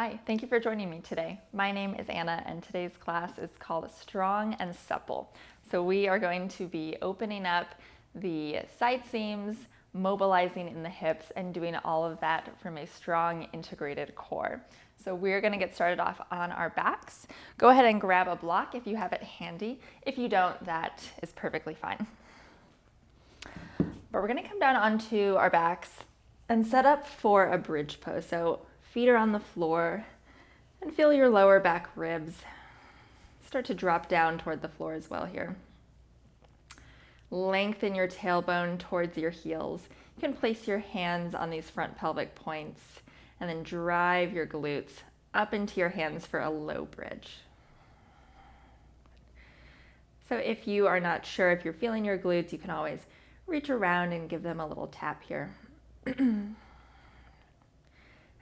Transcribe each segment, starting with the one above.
Hi, thank you for joining me today. My name is Anna and today's class is called Strong and Supple. So we are going to be opening up the side seams, mobilizing in the hips, and doing all of that from a strong integrated core. So we're going to get started off on our backs. Go ahead and grab a block if you have it handy. If you don't, that is perfectly fine. But we're going to come down onto our backs and set up for a bridge pose. So feet are on the floor and feel your lower back ribs start to drop down toward the floor as well here. Lengthen your tailbone towards your heels. You can place your hands on these front pelvic points and then drive your glutes up into your hands for a low bridge. So if you are not sure if you're feeling your glutes, you can always reach around and give them a little tap here.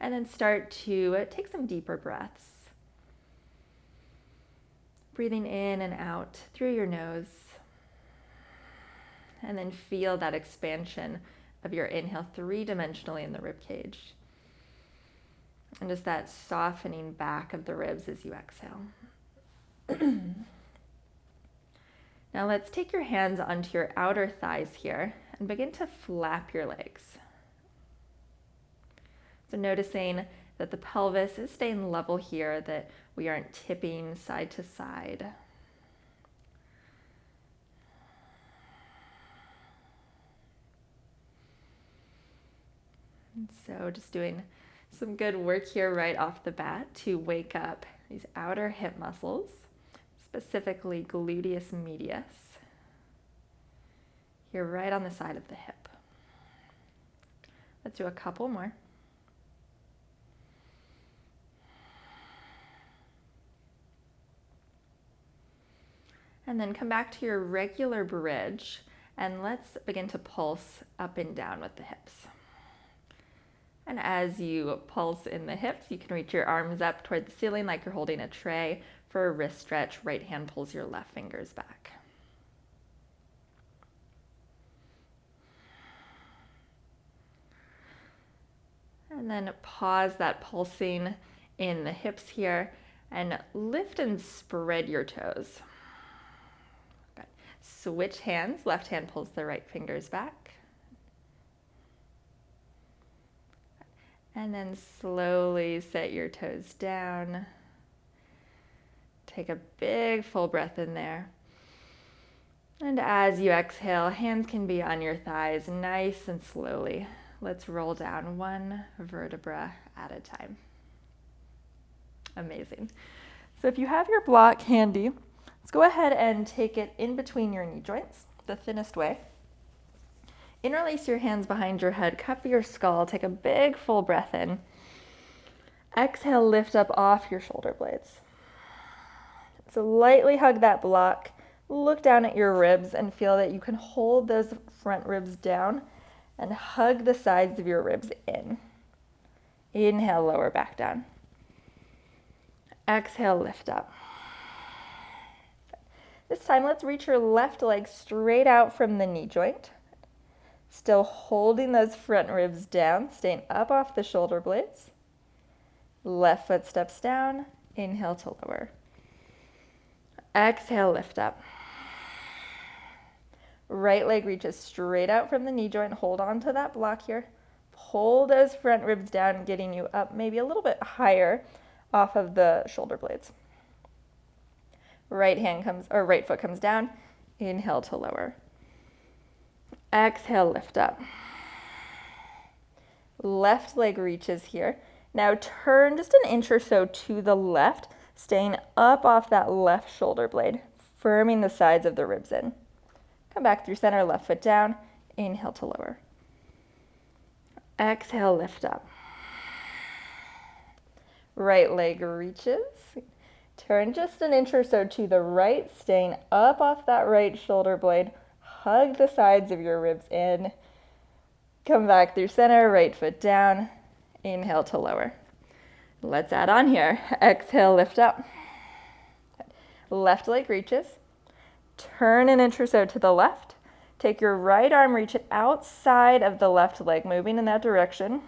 And then start to take some deeper breaths. Breathing in and out through your nose. And then feel that expansion of your inhale three-dimensionally in the rib cage. And just that softening back of the ribs as you exhale. Now let's take your hands onto your outer thighs here and begin to flap your legs. So noticing that the pelvis is staying level here, that we aren't tipping side to side. And so just doing some good work here right off the bat to wake up these outer hip muscles, specifically gluteus medius, here right on the side of the hip. Let's do a couple more. And then come back to your regular bridge and let's begin to pulse up and down with the hips. And as you pulse in the hips, you can reach your arms up toward the ceiling like you're holding a tray. For a wrist stretch, right hand pulls your left fingers back. And then pause that pulsing in the hips here and lift and spread your toes. Switch hands, left hand pulls the right fingers back. And then slowly set your toes down. Take a big full breath in there. And as you exhale, hands can be on your thighs nice and slowly. Let's roll down one vertebra at a time. Amazing. So if you have your block handy, let's go ahead and take it in between your knee joints, the thinnest way. Interlace your hands behind your head, cup your skull, take a big full breath in. Exhale, lift up off your shoulder blades. So lightly hug that block, look down at your ribs and feel that you can hold those front ribs down and hug the sides of your ribs in. Inhale, lower back down. Exhale, lift up. This time, let's reach your left leg straight out from the knee joint. Still holding those front ribs down, staying up off the shoulder blades. Left foot steps down, inhale to lower. Exhale, lift up. Right leg reaches straight out from the knee joint. Hold on to that block here. Pull those front ribs down, getting you up maybe a little bit higher off of the shoulder blades. Right foot comes down, inhale to lower. Exhale, lift up. Left leg reaches here. Now turn just an inch or so to the left, staying up off that left shoulder blade, firming the sides of the ribs in. Come back through center, left foot down, inhale to lower. Exhale, lift up. Right leg reaches. Turn just an inch or so to the right, staying up off that right shoulder blade. Hug the sides of your ribs in. Come back through center, right foot down. Inhale to lower. Let's add on here. Exhale, lift up. Left leg reaches. Turn an inch or so to the left. Take your right arm, reach it outside of the left leg, moving in that direction.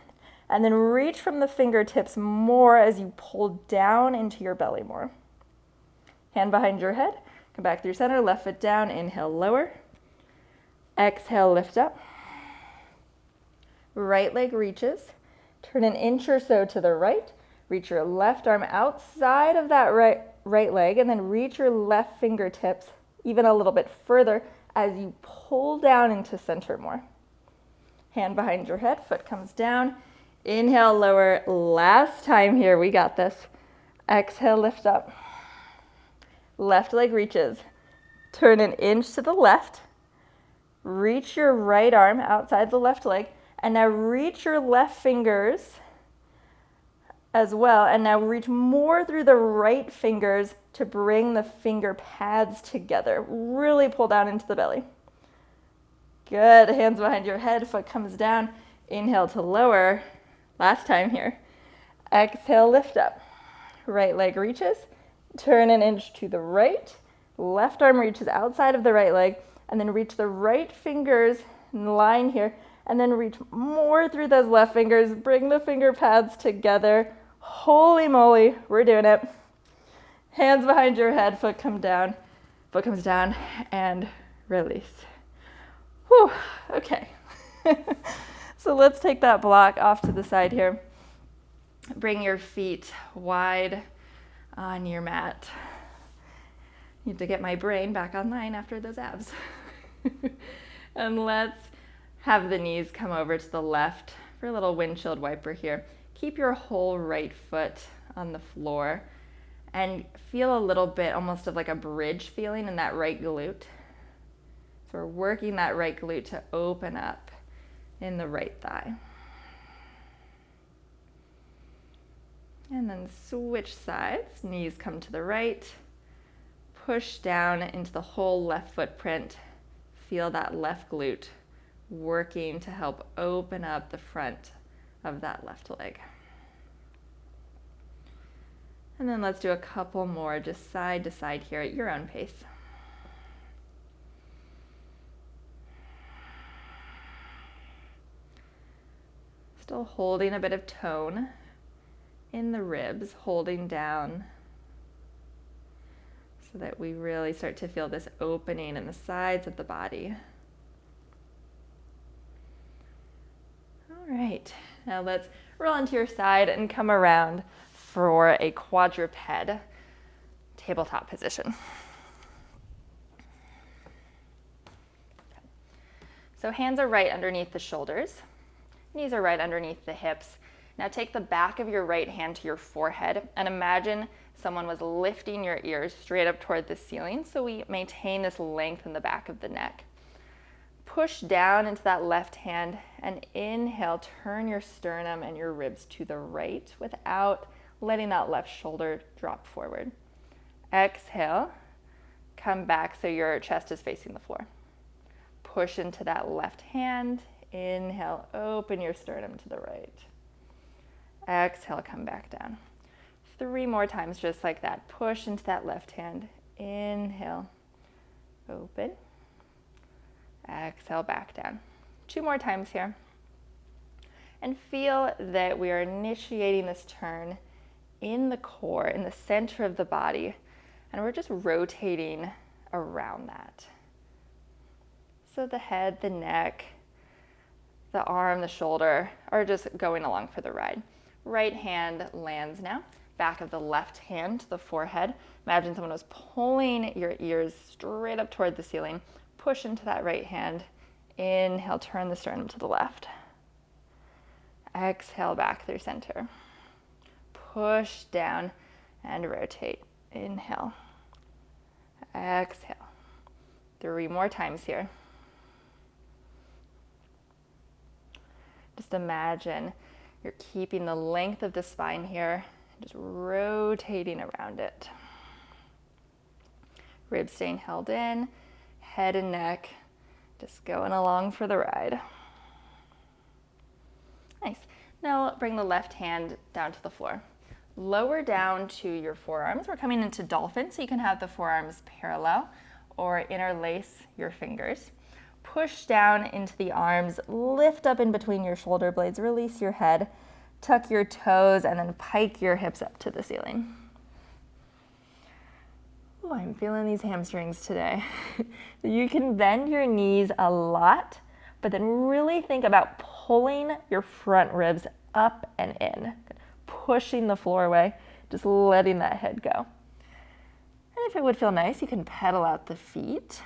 And then reach from the fingertips more as you pull down into your belly more. Hand behind your head, come back through center, left foot down, inhale, lower. Exhale, lift up. Right leg reaches. Turn an inch or so to the right. Reach your left arm outside of that right leg, and then reach your left fingertips even a little bit further as you pull down into center more. Hand behind your head, foot comes down. Inhale, lower. Last time here, we got this. Exhale, lift up. Left leg reaches. Turn an inch to the left. Reach your right arm outside the left leg. And now reach your left fingers as well. And now reach more through the right fingers to bring the finger pads together. Really pull down into the belly. Good. Hands behind your head, foot comes down. Inhale to lower. Last time here. Exhale, lift up. Right leg reaches. Turn an inch to the right. Left arm reaches outside of the right leg. And then reach the right fingers in line here. And then reach more through those left fingers. Bring the finger pads together. Holy moly, we're doing it. Hands behind your head, foot comes down, and release. Whew, okay. So let's take that block off to the side here. Bring your feet wide on your mat. Need to get my brain back online after those abs. And let's have the knees come over to the left for a little windshield wiper here. Keep your whole right foot on the floor and feel a little bit almost of like a bridge feeling in that right glute. So we're working that right glute to open up in the right thigh. And then switch sides, knees come to the right, push down into the whole left footprint. Feel that left glute working to help open up the front of that left leg. And then let's do a couple more just side to side here at your own pace. Still holding a bit of tone in the ribs, holding down so that we really start to feel this opening in the sides of the body. All right, now let's roll onto your side and come around for a quadruped tabletop position. So hands are right underneath the shoulders, knees are right underneath the hips. Now take the back of your right hand to your forehead and imagine someone was lifting your ears straight up toward the ceiling, so we maintain this length in the back of the neck. Push down into that left hand and inhale, turn your sternum and your ribs to the right without letting that left shoulder drop forward. Exhale, come back so your chest is facing the floor. Push into that left hand, inhale, open your sternum to the right. Exhale, come back down. 3 more times just like that. Push into that left hand. Inhale, open. Exhale, back down. 2 more times here. And feel that we are initiating this turn in the core, in the center of the body, and we're just rotating around that. So the head, the neck, the arm, the shoulder are just going along for the ride. Right hand lands now. Back of the left hand to the forehead. Imagine someone was pulling your ears straight up toward the ceiling. Push into that right hand. Inhale, turn the sternum to the left. Exhale, back through center. Push down and rotate. Inhale. Exhale. 3 more times here. Just imagine you're keeping the length of the spine here, just rotating around it. Ribs staying held in, head and neck just going along for the ride. Nice. Now bring the left hand down to the floor. Lower down to your forearms. We're coming into dolphin, so you can have the forearms parallel or interlace your fingers. Push down into the arms, lift up in between your shoulder blades, release your head, Tuck your toes and then pike your hips up to the ceiling. Oh, I'm feeling these hamstrings today. You can bend your knees a lot, but then really think about pulling your front ribs up and in, pushing the floor away, just letting that head go. And if it would feel nice, you can pedal out the feet.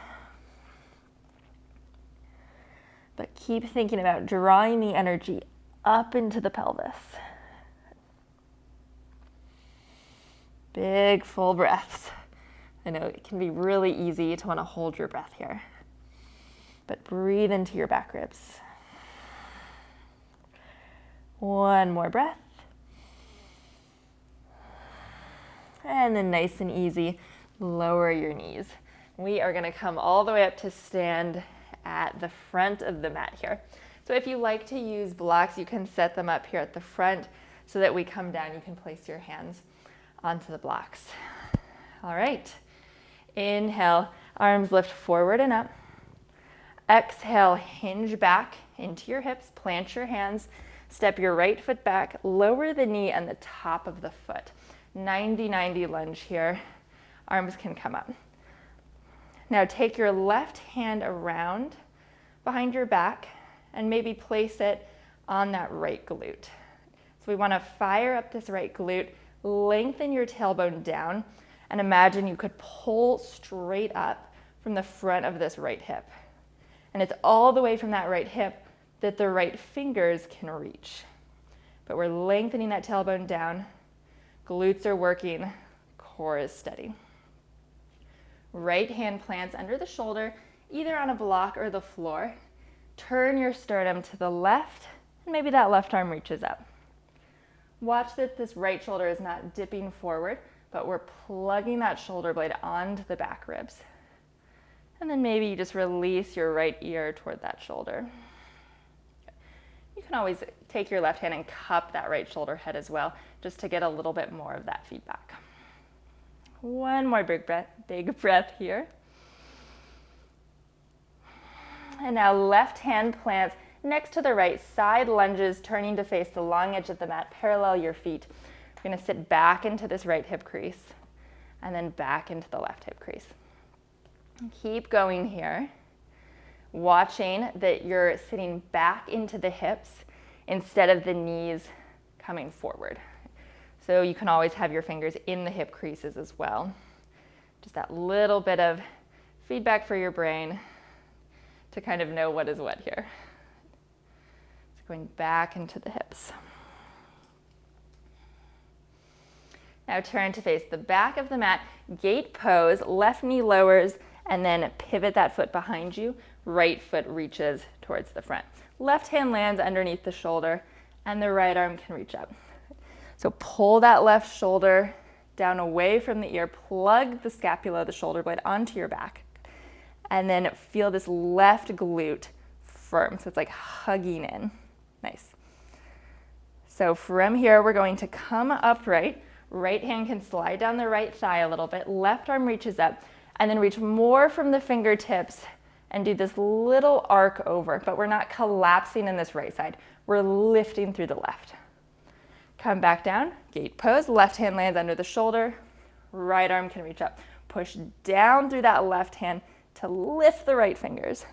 But keep thinking about drawing the energy up into the pelvis. Big full breaths. I know it can be really easy to want to hold your breath here, but breathe into your back ribs. One more breath. And then nice and easy, lower your knees. We are going to come all the way up to stand at the front of the mat here. So if you like to use blocks, you can set them up here at the front so that we come down, you can place your hands onto the blocks. All right. Inhale, arms lift forward and up. Exhale, hinge back into your hips, plant your hands, step your right foot back, lower the knee and the top of the foot. 90-90 lunge here. Arms can come up. Now take your left hand around behind your back and maybe place it on that right glute. So we want to fire up this right glute, lengthen your tailbone down, and imagine you could pull straight up from the front of this right hip. And it's all the way from that right hip that the right fingers can reach. But we're lengthening that tailbone down, glutes are working, core is steady. Right hand plants under the shoulder, either on a block or the floor. Turn your sternum to the left, and maybe that left arm reaches up. Watch that this right shoulder is not dipping forward, but we're plugging that shoulder blade onto the back ribs. And then maybe you just release your right ear toward that shoulder. You can always take your left hand and cup that right shoulder head as well, just to get a little bit more of that feedback. One more big breath here. And now left hand plants next to the right, side lunges, turning to face the long edge of the mat, parallel your feet. You're going to sit back into this right hip crease and then back into the left hip crease. Keep going here, watching that you're sitting back into the hips instead of the knees coming forward. So you can always have your fingers in the hip creases as well. Just that little bit of feedback for your brain to kind of know what is what here. It's going back into the hips. Now turn to face the back of the mat, gate pose, left knee lowers, and then pivot that foot behind you. Right foot reaches towards the front. Left hand lands underneath the shoulder, and the right arm can reach up. So pull that left shoulder down away from the ear, plug the scapula, the shoulder blade, onto your back, and then feel this left glute firm. So it's like hugging in. Nice. So from here, we're going to come upright. Right hand can slide down the right thigh a little bit. Left arm reaches up, and then reach more from the fingertips and do this little arc over, but we're not collapsing in this right side. We're lifting through the left. Come back down, gate pose, left hand lands under the shoulder, right arm can reach up. Push down through that left hand to lift the right fingers.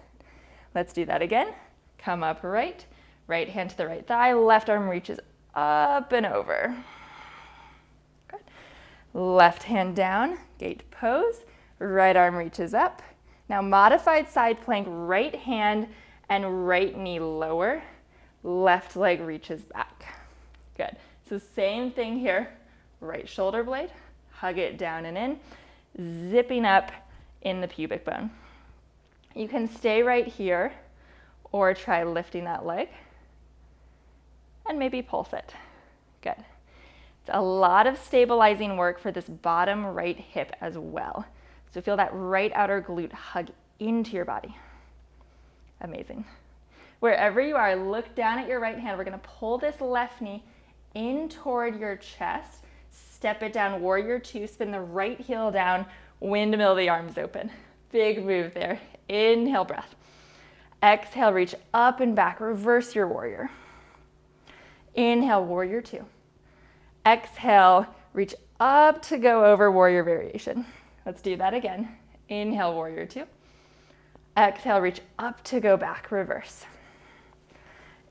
Let's do that again. Come upright, right hand to the right thigh, left arm reaches up and over. Good. Left hand down, gate pose, right arm reaches up. Now modified side plank, right hand and right knee lower, left leg reaches back. Good. So same thing here, right shoulder blade, hug it down and in, zipping up in the pubic bone. You can stay right here or try lifting that leg and maybe pulse it. Good. It's a lot of stabilizing work for this bottom right hip as well. So feel that right outer glute hug into your body. Amazing. Wherever you are, look down at your right hand. We're going to pull this left knee in toward your chest, step it down, warrior two, spin the right heel down, windmill the arms open. Big move there. Inhale, breath. Exhale, reach up and back, reverse your warrior. Inhale, warrior two. Exhale, reach up to go over warrior variation. Let's do that again. Inhale, warrior two. Exhale, reach up to go back, reverse.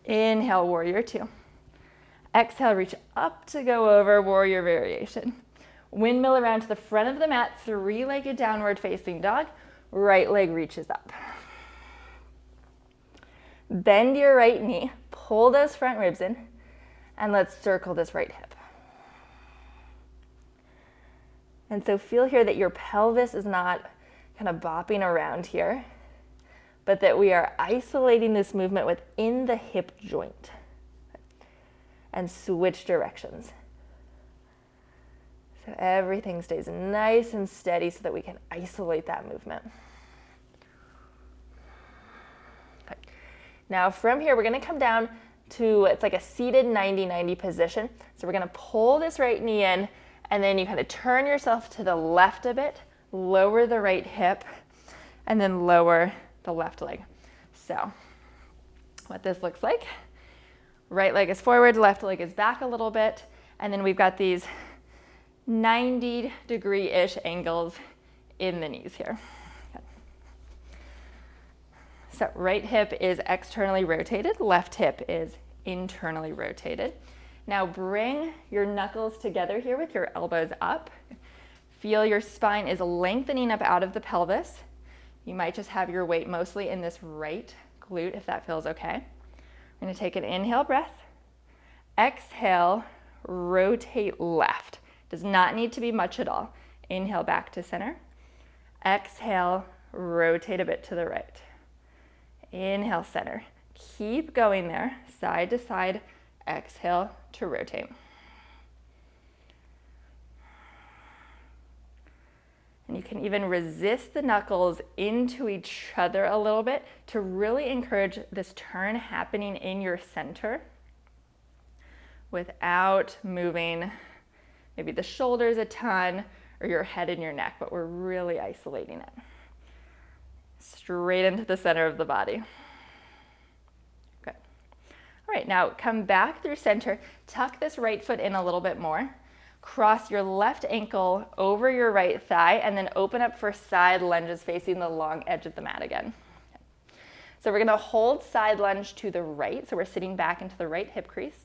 Inhale, warrior two. Exhale, reach up to go over warrior variation. Windmill around to the front of the mat, three-legged downward facing dog. Right leg reaches up. Bend your right knee, pull those front ribs in, and let's circle this right hip. And so feel here that your pelvis is not kind of bopping around here, but that we are isolating this movement within the hip joint. And switch directions. So everything stays nice and steady so that we can isolate that movement. Okay. Now from here, we're going to come down to, it's like a seated 90-90 position. So we're going to pull this right knee in, and then you kind of turn yourself to the left a bit, lower the right hip, and then lower the left leg. So what this looks like, right leg is forward, left leg is back a little bit, and then we've got these 90-degree-ish angles in the knees here. So right hip is externally rotated, left hip is internally rotated. Now bring your knuckles together here with your elbows up. Feel your spine is lengthening up out of the pelvis. You might just have your weight mostly in this right glute if that feels okay. We're going to take an inhale breath. Exhale, rotate left. Does not need to be much at all. Inhale back to center. Exhale, rotate a bit to the right. Inhale, center. Keep going there, side to side. Exhale to rotate. And you can even resist the knuckles into each other a little bit to really encourage this turn happening in your center without moving maybe the shoulders a ton or your head and your neck, but we're really isolating it. Straight into the center of the body. Good. All right, now come back through center. Tuck this right foot in a little bit more. Cross your left ankle over your right thigh and then open up for side lunges facing the long edge of the mat again. So we're going to hold side lunge to the right. So we're sitting back into the right hip crease.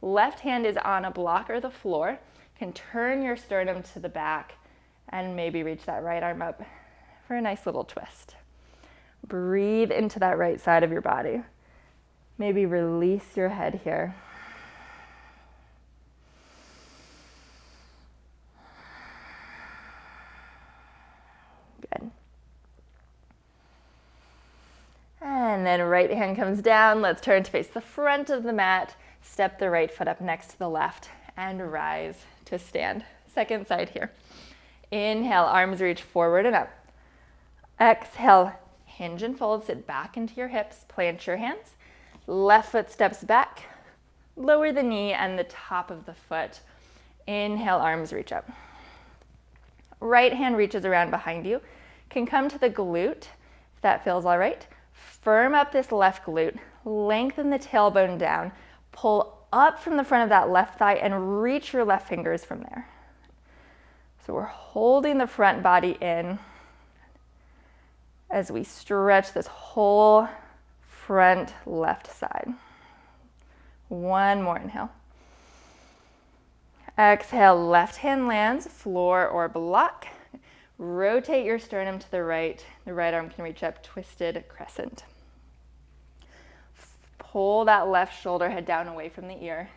Left hand is on a block or the floor. Can turn your sternum to the back and maybe reach that right arm up for a nice little twist. Breathe into that right side of your body. Maybe release your head here. Good. And then right hand comes down. Let's turn to face the front of the mat. Step the right foot up next to the left and rise to stand. Second side here. Inhale, arms reach forward and up. Exhale, hinge and fold, sit back into your hips, plant your hands. Left foot steps back, lower the knee and the top of the foot. Inhale, arms reach up. Right hand reaches around behind you. Can come to the glute, if that feels all right. Firm up this left glute, lengthen the tailbone down, pull up from the front of that left thigh and reach your left fingers from there. So we're holding the front body in as we stretch this whole front left side. One more inhale. Exhale, left hand lands, floor or block. Rotate your sternum to the right. The right arm can reach up, twisted crescent. Pull that left shoulder head down away from the ear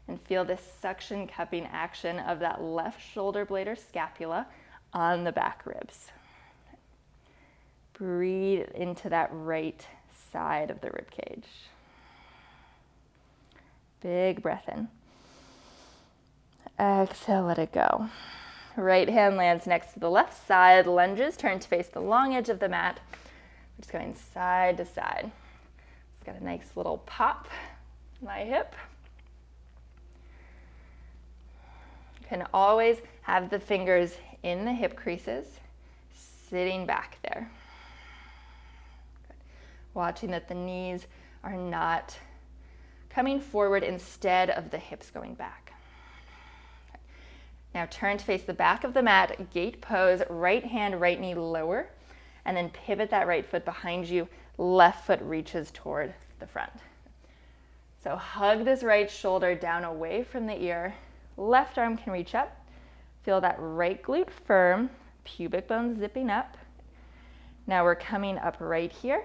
and feel this suction cupping action of that left shoulder blade or scapula on the back ribs. Breathe into that right side of the rib cage. Big breath in. Exhale, let it go. Right hand lands next to the left side, lunges, turn to face the long edge of the mat. We're just going side to side. It's got a nice little pop in my hip. You can always have the fingers in the hip creases, sitting back there. Good. Watching that the knees are not coming forward instead of the hips going back. Now turn to face the back of the mat, gate pose, right hand, right knee lower, and then pivot that right foot behind you, left foot reaches toward the front. So hug this right shoulder down away from the ear, left arm can reach up, feel that right glute firm, pubic bone zipping up. Now we're coming up right here,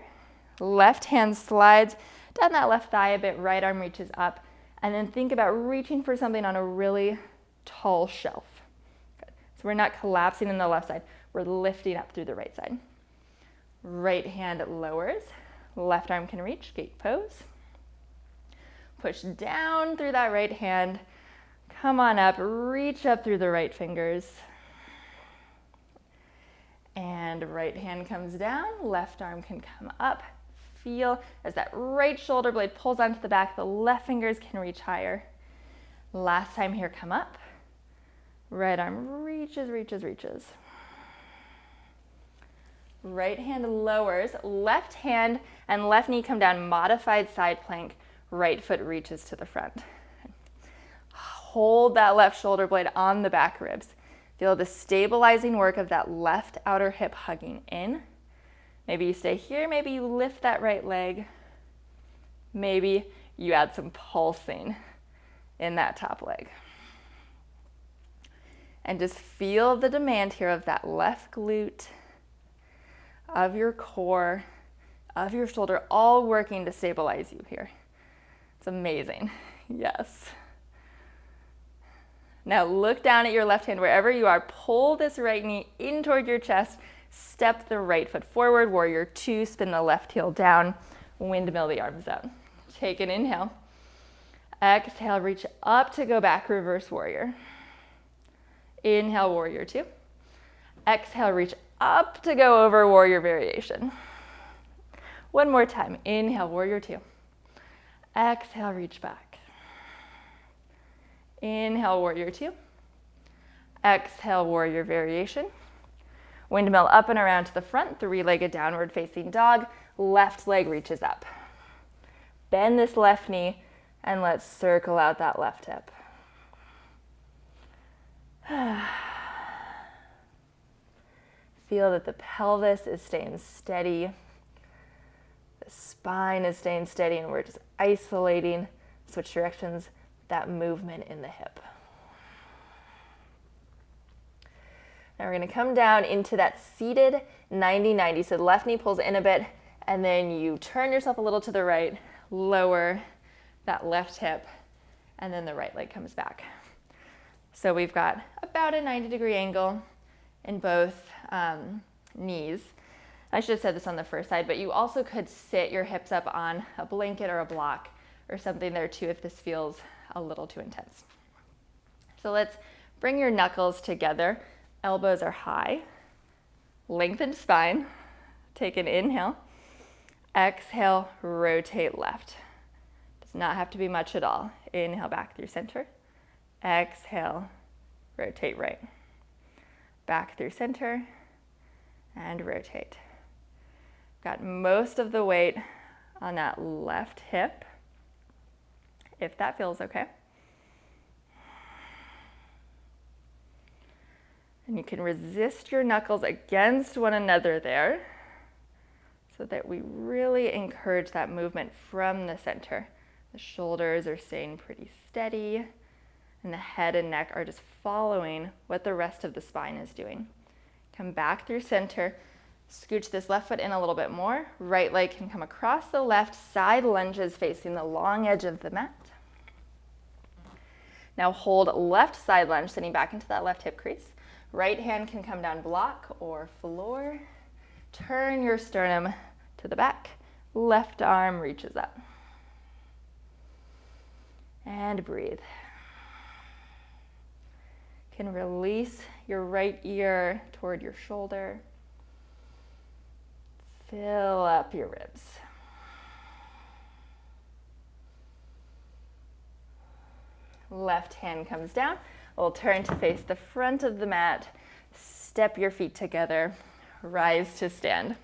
left hand slides down that left thigh a bit, right arm reaches up, and then think about reaching for something on a really tall shelf. Good. So we're not collapsing in the left side, we're lifting up through the right side. Right hand lowers, left arm can reach, gate pose. Push down through that right hand, come on up, reach up through the right fingers. And right hand comes down, left arm can come up. Feel as that right shoulder blade pulls onto the back, the left fingers can reach higher. Last time here, come up. Right arm reaches, reaches, reaches. Right hand lowers, left hand and left knee come down, modified side plank, right foot reaches to the front. Hold that left shoulder blade on the back ribs. Feel the stabilizing work of that left outer hip hugging in. Maybe you stay here, maybe you lift that right leg. Maybe you add some pulsing in that top leg. And just feel the demand here of that left glute, of your core, of your shoulder, all working to stabilize you here. It's amazing. Yes. Now look down at your left hand wherever you are. Pull this right knee in toward your chest. Step the right foot forward. Warrior two. Spin the left heel down. Windmill the arms out. Take an inhale. Exhale, reach up to go back. Reverse warrior. Inhale, warrior two. Exhale, reach up to go over warrior variation. One more time. Inhale, warrior two. Exhale, reach back. Inhale, warrior two. Exhale, warrior variation. Windmill up and around to the front, three-legged downward facing dog. Left leg reaches up. Bend this left knee and let's circle out that left hip. Feel that the pelvis is staying steady. The spine is staying steady, and we're just isolating, switch directions, that movement in the hip. Now we're going to come down into that seated 90-90. So the left knee pulls in a bit, and then you turn yourself a little to the right, lower that left hip, and then the right leg comes back. So we've got about a 90-degree angle in both knees. I should have said this on the first side, but you also could sit your hips up on a blanket or a block or something there too if this feels a little too intense. So let's bring your knuckles together. Elbows are high. Lengthened spine. Take an inhale. Exhale, rotate left. Does not have to be much at all. Inhale back through center. Exhale, rotate right. Back through center and rotate. Got most of the weight on that left hip, if that feels okay. And you can resist your knuckles against one another there so that we really encourage that movement from the center. The shoulders are staying pretty steady, and the head and neck are just following what the rest of the spine is doing. Come back through center, scooch this left foot in a little bit more. Right leg can come across the left, side lunges facing the long edge of the mat. Now hold left side lunge, sitting back into that left hip crease. Right hand can come down block or floor. Turn your sternum to the back. Left arm reaches up. And breathe. Can release your right ear toward your shoulder. Fill up your ribs. Left hand comes down. We'll turn to face the front of the mat. Step your feet together. Rise to stand.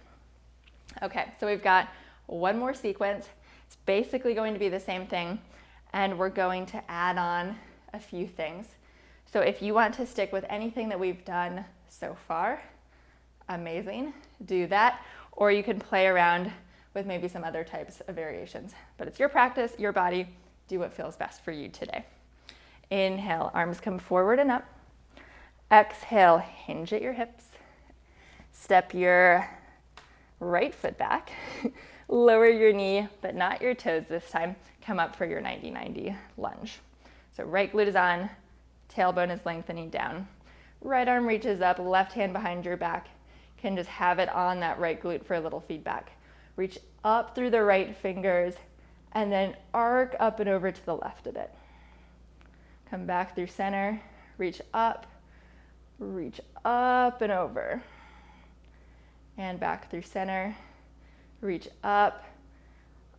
Okay, so we've got one more sequence. It's basically going to be the same thing. and we're going to add on a few things. So if you want to stick with anything that we've done so far, amazing, do that. Or you can play around with maybe some other types of variations. But it's your practice, your body, do what feels best for you today. Inhale, arms come forward and up. Exhale, hinge at your hips. Step your right foot back. Lower your knee, but not your toes this time. Come up for your 90-90 lunge. So right glute is on, tailbone is lengthening down. Right arm reaches up, left hand behind your back. Can just have it on that right glute for a little feedback. Reach up through the right fingers and then arc up and over to the left a bit. Come back through center, reach up and over. And back through center, reach up,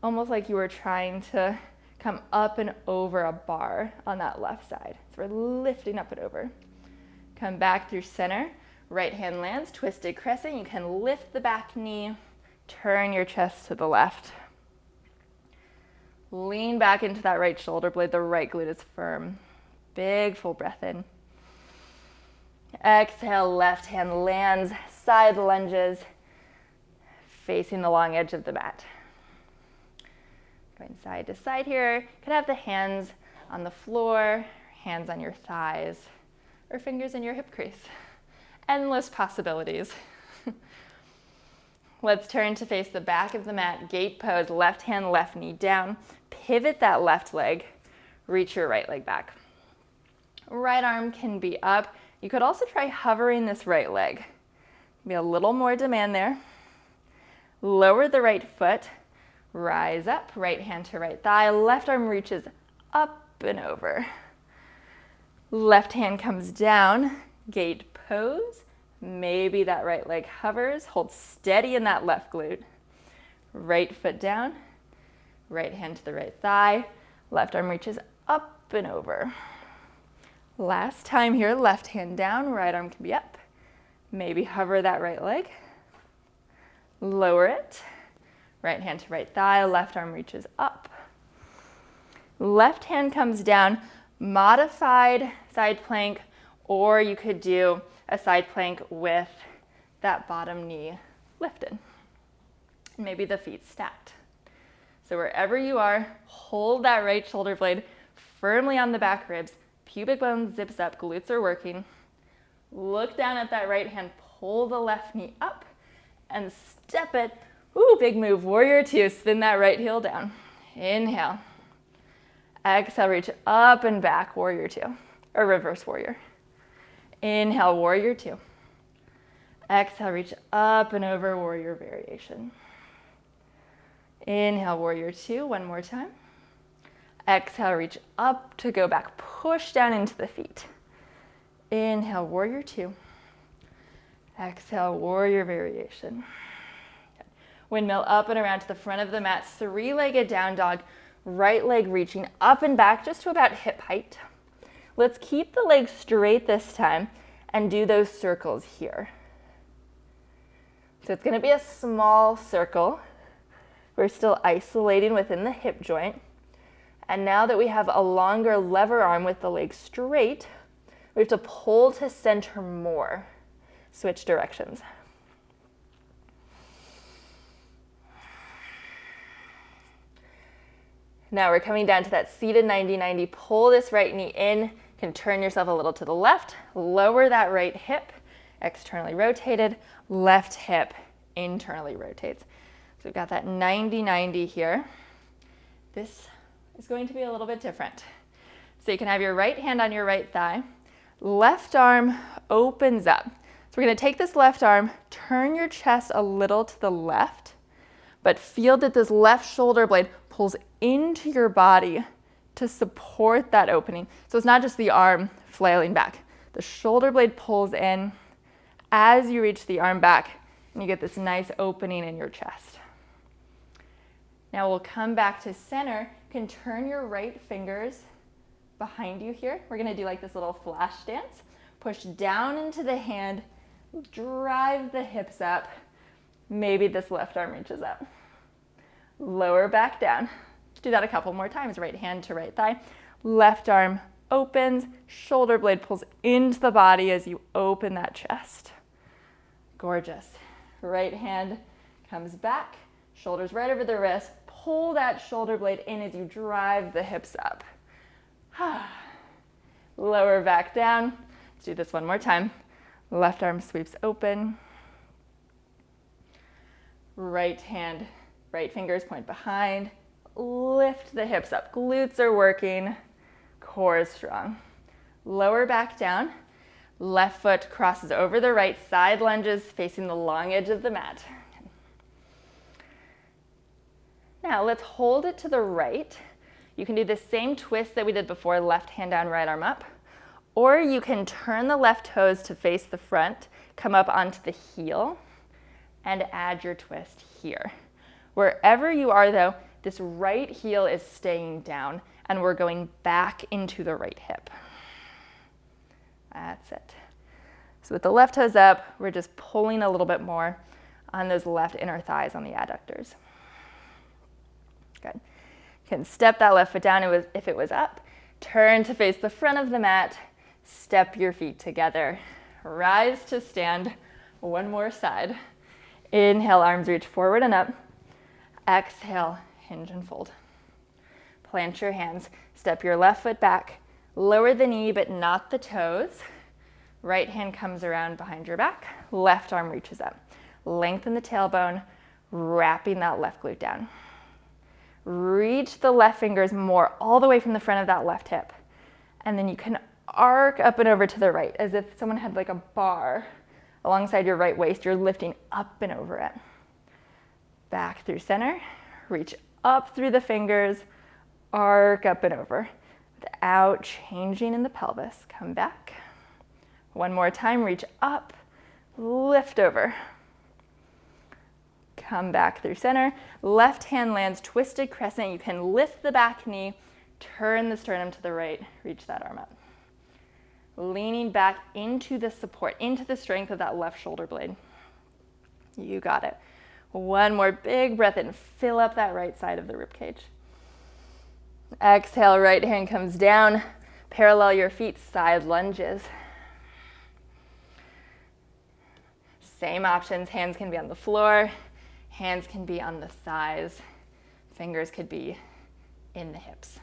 almost like you were trying to come up and over a bar on that left side. So we're lifting up and over. Come back through center, right hand lands, twisted crescent. You can lift the back knee, turn your chest to the left. Lean back into that right shoulder blade, the right glute is firm. Big full breath in. Exhale, left hand lands, side lunges, facing the long edge of the mat. Going side to side here. You could have the hands on the floor, hands on your thighs, or fingers in your hip crease. Endless possibilities. Let's turn to face the back of the mat, gate pose, left hand, left knee down. Pivot that left leg, reach your right leg back. Right arm can be up. You could also try hovering this right leg. Be a little more demand there. Lower the right foot, rise up, right hand to right thigh, left arm reaches up and over. Left hand comes down, gate pose. Maybe that right leg hovers, hold steady in that left glute. Right foot down, right hand to the right thigh, left arm reaches up and over. Last time here, left hand down, right arm can be up. Maybe hover that right leg. Lower it. Right hand to right thigh, left arm reaches up. Left hand comes down, modified side plank, or you could do a side plank with that bottom knee lifted. Maybe the feet stacked. So wherever you are, hold that right shoulder blade firmly on the back ribs. Pubic bone zips up, glutes are working. Look down at that right hand, pull the left knee up and step it. Ooh, big move, warrior two, spin that right heel down. Inhale. Exhale, reach up and back, warrior two, or reverse warrior. Inhale, warrior two. Exhale, reach up and over, warrior variation. Inhale, warrior two, one more time. Exhale, reach up to go back, push down into the feet. Inhale, warrior two. Exhale, warrior variation. Windmill up and around to the front of the mat, three-legged down dog, right leg reaching up and back just to about hip height. Let's keep the legs straight this time and do those circles here. So it's gonna be a small circle. We're still isolating within the hip joint. And now that we have a longer lever arm with the leg straight, we have to pull to center more. Switch directions. Now we're coming down to that seated 90-90. Pull this right knee in. You can turn yourself a little to the left. Lower that right hip, externally rotated. Left hip internally rotates. So we've got that 90-90 here. This is going to be a little bit different. So you can have your right hand on your right thigh. Left arm opens up. So we're going to take this left arm, turn your chest a little to the left, but feel that this left shoulder blade pulls into your body to support that opening. So it's not just the arm flailing back. The shoulder blade pulls in as you reach the arm back, and you get this nice opening in your chest. Now we'll come back to center. You can turn your right fingers behind you here. We're gonna do like this little flash dance. Push down into the hand, drive the hips up. Maybe this left arm reaches up. Lower back down. Do that a couple more times. Right hand to right thigh. Left arm opens, shoulder blade pulls into the body as you open that chest. Gorgeous. Right hand comes back, shoulders right over the wrist. Pull that shoulder blade in as you drive the hips up. Lower back down. Let's do this one more time. Left arm sweeps open. Right hand, right fingers point behind. Lift the hips up. Glutes are working. Core is strong. Lower back down. Left foot crosses over the right, side lunges facing the long edge of the mat. Now let's hold it to the right. You can do the same twist that we did before, left hand down, right arm up. Or you can turn the left toes to face the front, come up onto the heel, and add your twist here. Wherever you are though, this right heel is staying down and we're going back into the right hip. That's it. So with the left toes up, we're just pulling a little bit more on those left inner thighs on the adductors. Good. You can step that left foot down if it was up. Turn to face the front of the mat. Step your feet together. Rise to stand. One more side. Inhale, arms reach forward and up. Exhale, hinge and fold. Plant your hands. Step your left foot back. Lower the knee, but not the toes. Right hand comes around behind your back. Left arm reaches up. Lengthen the tailbone, wrapping that left glute down. Reach the left fingers more all the way from the front of that left hip. And then you can arc up and over to the right as if someone had like a bar alongside your right waist. You're lifting up and over it. Back through center. Reach up through the fingers. Arc up and over without changing in the pelvis. Come back. One more time. Reach up. Lift over. Come back through center. Left hand lands twisted crescent. You can lift the back knee, turn the sternum to the right, reach that arm up. Leaning back into the support, into the strength of that left shoulder blade. You got it. One more big breath in. Fill up that right side of the rib cage. Exhale, right hand comes down. Parallel your feet, side lunges. Same options. Hands can be on the floor. Hands can be on the thighs. Fingers could be in the hips.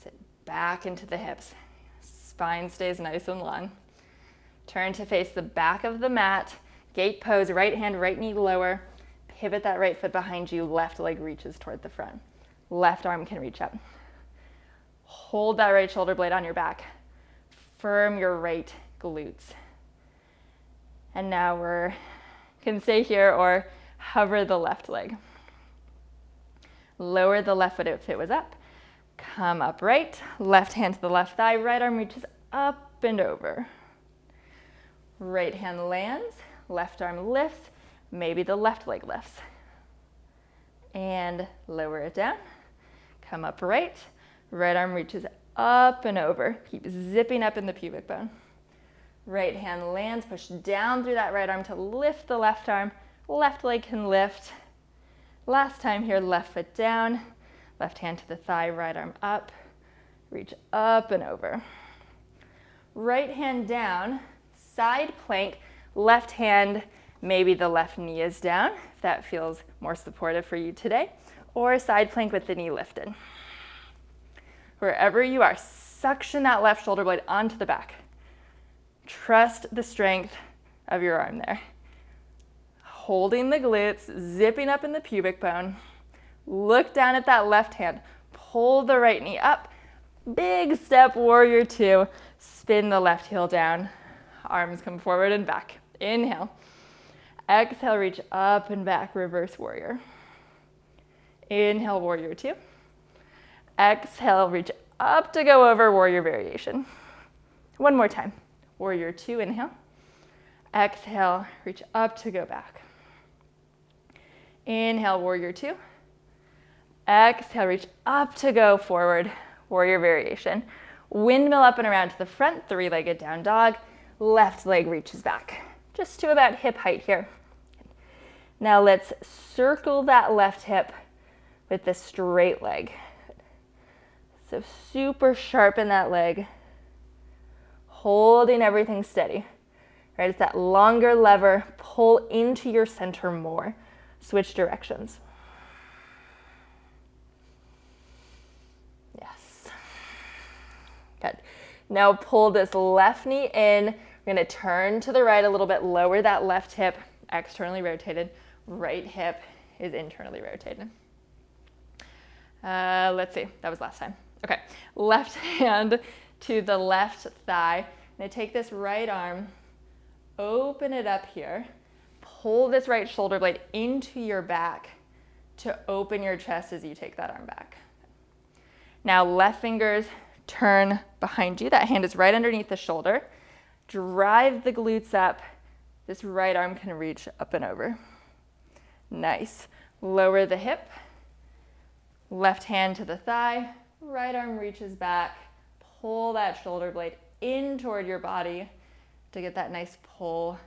Sit back into the hips. Spine stays nice and long. Turn to face the back of the mat. Gate pose, right hand, right knee lower. Pivot that right foot behind you. Left leg reaches toward the front. Left arm can reach up. Hold that right shoulder blade on your back. Firm your right glutes. And now we can stay here or hover the left leg. Lower the left foot if it was up. Come upright. Left hand to the left thigh. Right arm reaches up and over. Right hand lands. Left arm lifts. Maybe the left leg lifts. And lower it down. Come upright. Right arm reaches up and over. Keep zipping up in the pubic bone. Right hand lands, push down through that right arm to lift the left arm. Left leg can lift. Last time here, left foot down. Left hand to the thigh, right arm up. Reach up and over. Right hand down, side plank. Left hand, maybe the left knee is down, if that feels more supportive for you today. Or side plank with the knee lifted. Wherever you are, suction that left shoulder blade onto the back. Trust the strength of your arm there. Holding the glutes, zipping up in the pubic bone. Look down at that left hand. Pull the right knee up. Big step, warrior two. Spin the left heel down. Arms come forward and back. Inhale. Exhale, reach up and back, reverse warrior. Inhale, warrior two. Exhale, reach up to go over, warrior variation. One more time. Warrior two, inhale. Exhale, reach up to go back. Inhale, warrior two. Exhale, reach up to go forward, warrior variation. Windmill up and around to the front, three-legged down dog. Left leg reaches back, just to about hip height here. Now let's circle that left hip with the straight leg. So super sharp in that leg, holding everything steady. Right, it's that longer lever, pull into your center more. Switch directions. Yes. Good. Now pull this left knee in. We're going to turn to the right a little bit, lower that left hip, externally rotated. Right hip is internally rotated. Let's see, that was last time. Okay, left hand to the left thigh. I'm going to take this right arm, open it up here, pull this right shoulder blade into your back to open your chest as you take that arm back. Now left fingers turn behind you. That hand is right underneath the shoulder. Drive the glutes up. This right arm can reach up and over. Nice. Lower the hip. Left hand to the thigh. Right arm reaches back. Pull that shoulder blade in toward your body to get that nice pull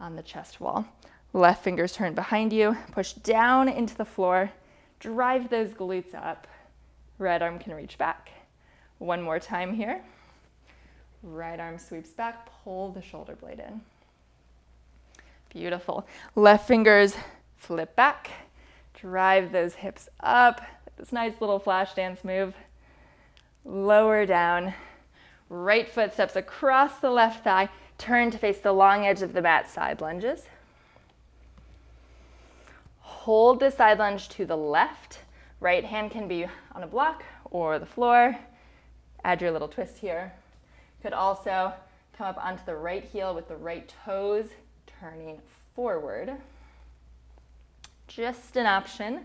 on the chest wall. Left fingers turn behind you. Push down into the floor. Drive those glutes up. Right arm can reach back. One more time here. Right arm sweeps back. Pull the shoulder blade in. Beautiful. Left fingers flip back. Drive those hips up. This nice little flash dance move. Lower down. Right foot steps across the left thigh. Turn to face the long edge of the mat. Side lunges. Hold the side lunge to the left. Right hand can be on a block or the floor. Add your little twist here. Could also come up onto the right heel with the right toes turning forward. Just an option.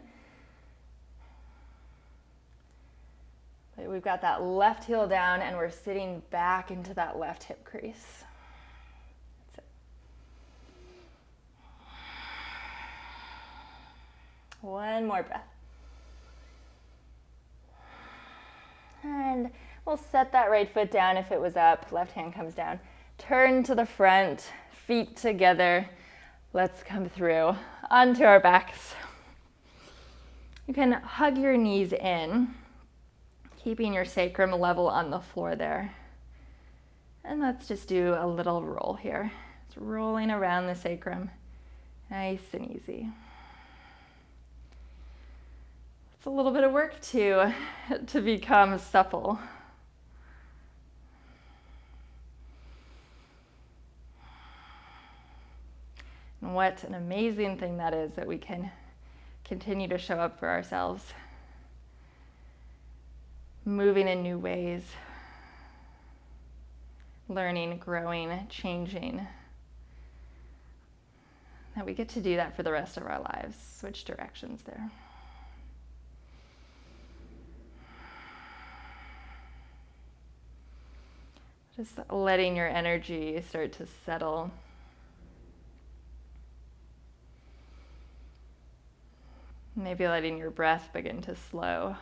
But we've got that left heel down and we're sitting back into that left hip crease. That's it. One more breath. And we'll set that right foot down if it was up. Left hand comes down. Turn to the front, feet together. Let's come through onto our backs. You can hug your knees in, keeping your sacrum level on the floor there. And let's just do a little roll here. It's rolling around the sacrum, nice and easy. It's a little bit of work to become supple. And what an amazing thing that is, that we can continue to show up for ourselves, moving in new ways, learning, growing, changing. That we get to do that for the rest of our lives. Switch directions there. Just letting your energy start to settle. Maybe letting your breath begin to slow.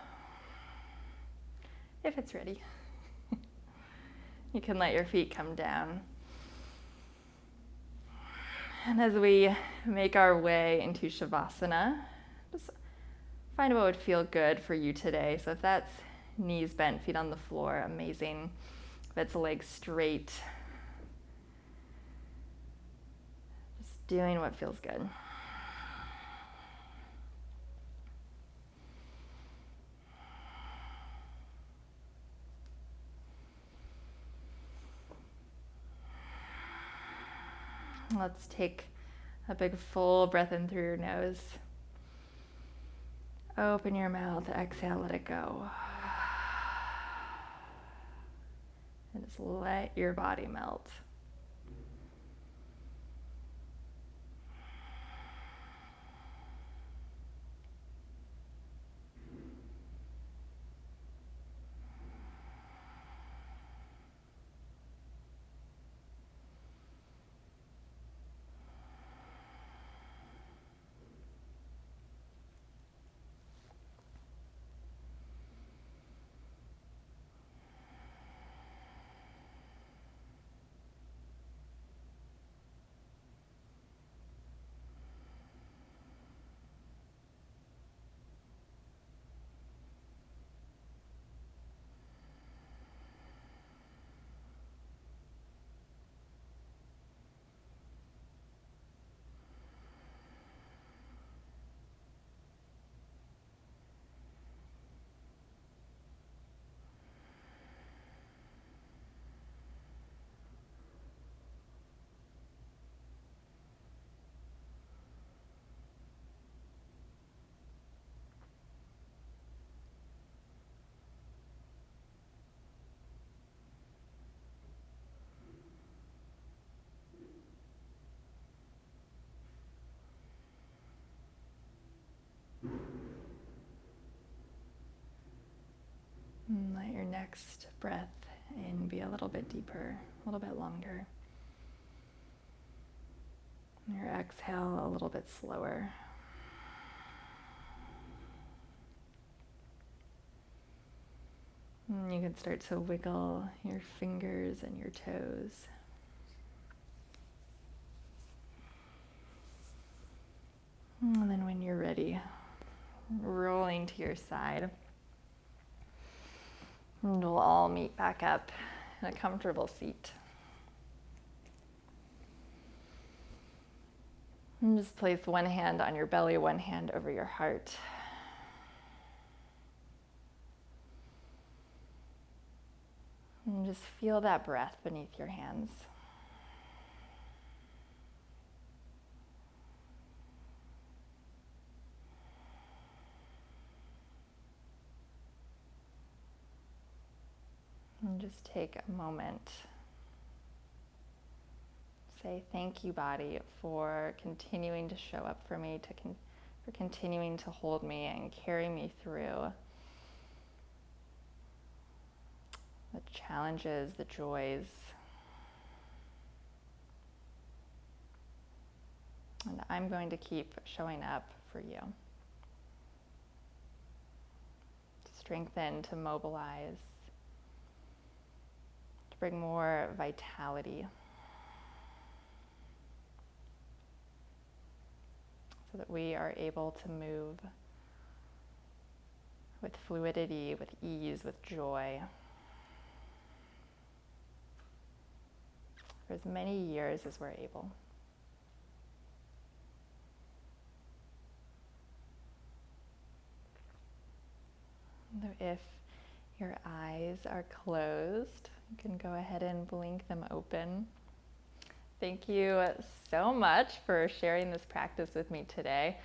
If it's ready. You can let your feet come down. And as we make our way into Shavasana, just find what would feel good for you today. So if that's knees bent, feet on the floor, amazing. If it's legs straight, just doing what feels good. Let's take a big full breath in through your nose. Open your mouth, exhale, let it go. And just let your body melt. And let your next breath in be a little bit deeper, a little bit longer. Your exhale a little bit slower. And you can start to wiggle your fingers and your toes. And then when you're ready, rolling to your side. And we'll all meet back up in a comfortable seat. And just place one hand on your belly, one hand over your heart. And just feel that breath beneath your hands. And just take a moment. Say thank you, body, for continuing to show up for me, for continuing to hold me and carry me through the challenges, the joys. And I'm going to keep showing up for you. To strengthen, to mobilize, to bring more vitality. So that we are able to move with fluidity, with ease, with joy. For as many years as we're able. So if your eyes are closed, you can go ahead and blink them open. Thank you so much for sharing this practice with me today.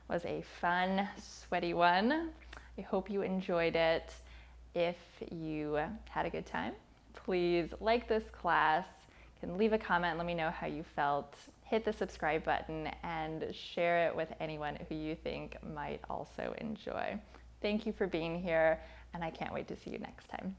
It was a fun, sweaty one. I hope you enjoyed it. If you had a good time, please like this class. You can leave a comment, let me know how you felt. Hit the subscribe button and share it with anyone who you think might also enjoy. Thank you for being here, and I can't wait to see you next time.